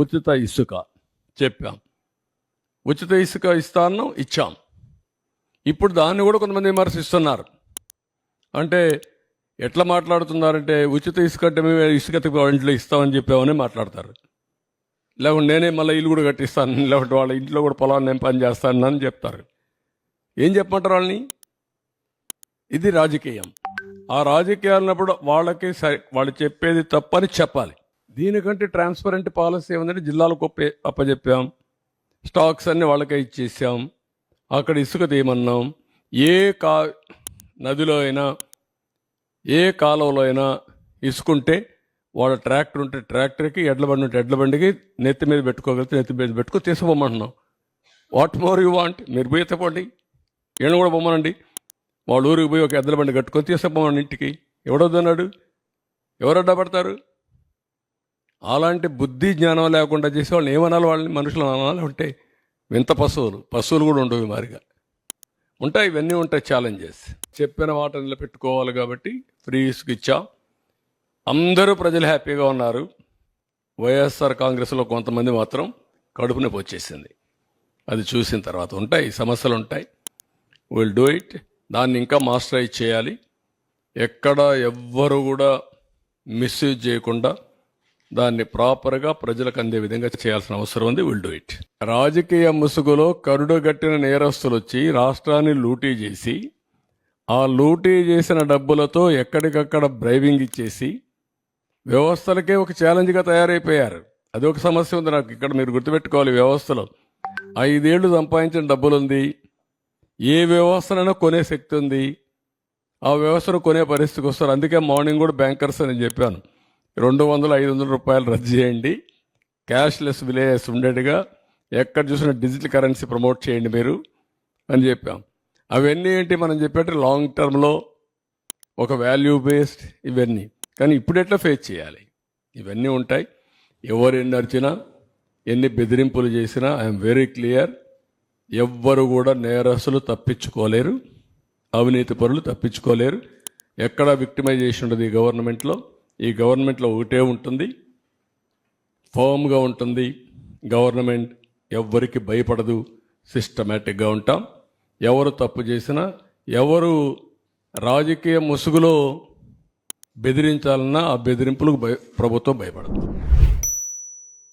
ఉచిత ఇసుక చెప్పాం, ఉచిత ఇసుక ఇస్తాను ఇచ్చాం. ఇప్పుడు దాన్ని కూడా కొంతమంది విమర్శిస్తున్నారు. అంటే ఎట్లా మాట్లాడుతున్నారంటే ఉచిత ఇసుక అంటే మేము ఇసుక ఇంట్లో ఇస్తామని చెప్పామని మాట్లాడతారు. లేకుంటే నేనే మళ్ళీ ఇల్లు కూడా కట్టిస్తాను, లేకుంటే వాళ్ళ ఇంట్లో కూడా పొలాన్ని నేను పని చేస్తాను అని చెప్తారు. ఏం చెప్పమంటారు వాళ్ళని? ఇది రాజకీయం. ఆ రాజకీయాలు ఉన్నప్పుడు వాళ్ళకి వాళ్ళు చెప్పేది తప్పని చెప్పాలి. దీనికంటే ట్రాన్స్పరెంట్ పాలసీ ఏముందంటే జిల్లాలకు అప్పచెప్పాం, స్టాక్స్ అన్ని వాళ్ళకే ఇచ్చేసాం, అక్కడ ఇసుక తీయమన్నాం. ఏ నదిలో అయినా ఏ కాలువలో అయినా ఇసుకుంటే వాళ్ళ ట్రాక్టర్ ఉంటే ట్రాక్టర్కి, ఎడ్ల బండి ఉంటే ఎడ్ల బండికి నెత్తి మీద పెట్టుకోగలిగితే నెత్తి మీద పెట్టుకుని తీసుకుపోమంటున్నాం. What more you want? మీరు పోయి ఎత్తపోండి, ఈయన కూడా పొమ్మనండి. వాళ్ళ ఊరికి పోయి ఒక ఎద్దుల బండి కట్టుకొని తీసుకుపోమని ఇంటికి. ఎవడొద్దన్నాడు? ఎవరు అడ్డపడతారు? అలాంటి బుద్ధి జ్ఞానం లేకుండా చేసే వాళ్ళని ఏమనాలి? వాళ్ళని మనుషులు అనాలి? ఉంటే వింత పశువులు కూడా ఉండవు మారిగా ఉంటాయి. ఇవన్నీ ఉంటాయి ఛాలెంజెస్. చెప్పిన మాట నిలబెట్టుకోవాలి కాబట్టి ఫ్రీ ఇసుక ఇచ్చాం. అందరూ ప్రజలు హ్యాపీగా ఉన్నారు. వైఎస్ఆర్ కాంగ్రెస్లో కొంతమంది మాత్రం కడుపు నొప్పి వచ్చేసింది. అది చూసిన తర్వాత ఉంటాయి సమస్యలు ఉంటాయి. Will do it. దాన్ని ఇంకా మాస్టరైజ్ చేయాలి. ఎక్కడ ఎవ్వరు కూడా మిస్యూజ్ చేయకుండా దాన్ని ప్రాపర్గా ప్రజలకు అందే విధంగా చేయాల్సిన అవసరం ఉంది. Will do it. రాజకీయ ముసుగులో కరుడుగట్టిన నేరస్తులు వచ్చి రాష్ట్రాన్ని లూటీ చేసి, ఆ లూటీ చేసిన డబ్బులతో ఎక్కడికక్కడ బ్రైవింగ్ ఇచ్చేసి వ్యవస్థలకే ఒక ఛాలెంజ్గా తయారైపోయారు. అది ఒక సమస్య ఉంది నాకు ఇక్కడ. మీరు గుర్తుపెట్టుకోవాలి, వ్యవస్థలో 5 ఏళ్లు సంపాదించిన డబ్బులుంది. ఏ వ్యవస్థనైనా కొనే శక్తి ఉంది. ఆ వ్యవస్థను కొనే పరిస్థితికి వస్తారు. అందుకే మార్నింగ్ కూడా బ్యాంకర్స్ అని చెప్పాను, 200-500 రూపాయలు రద్దు చేయండి, క్యాష్లెస్ విలేజెస్ ఉండేట్టుగా ఎక్కడ చూసినా డిజిటల్ కరెన్సీ ప్రమోట్ చేయండి మీరు అని చెప్పాం. అవన్నీ ఏంటి మనం చెప్పేట్టు లాంగ్ టర్మ్లో ఒక వాల్యూ బేస్డ్ ఇవన్నీ. కానీ ఇప్పుడు ఎట్లా ఫేస్ చేయాలి? ఇవన్నీ ఉంటాయి. ఎవరు ఎన్ని అరిచినా, ఎన్ని బెదిరింపులు చేసినా ఐఎమ్ వెరీ క్లియర్, ఎవ్వరు కూడా నేరస్తులు తప్పించుకోలేరు, అవినీతి పరులు తప్పించుకోలేరు. ఎక్కడా విక్టిమైజేషన్ ఉండదు ఈ గవర్నమెంట్లో. ఈ గవర్నమెంట్లో ఒకటే ఉంటుంది, ఫర్మ్గా ఉంటుంది గవర్నమెంట్. ఎవ్వరికి భయపడదు, సిస్టమేటిక్గా ఉంటాం. ఎవరు తప్పు చేసినా, ఎవరు రాజకీయ ముసుగులో బెదిరించాలన్నా ఆ బెదిరింపులకు ప్రభుత్వం భయపడదు.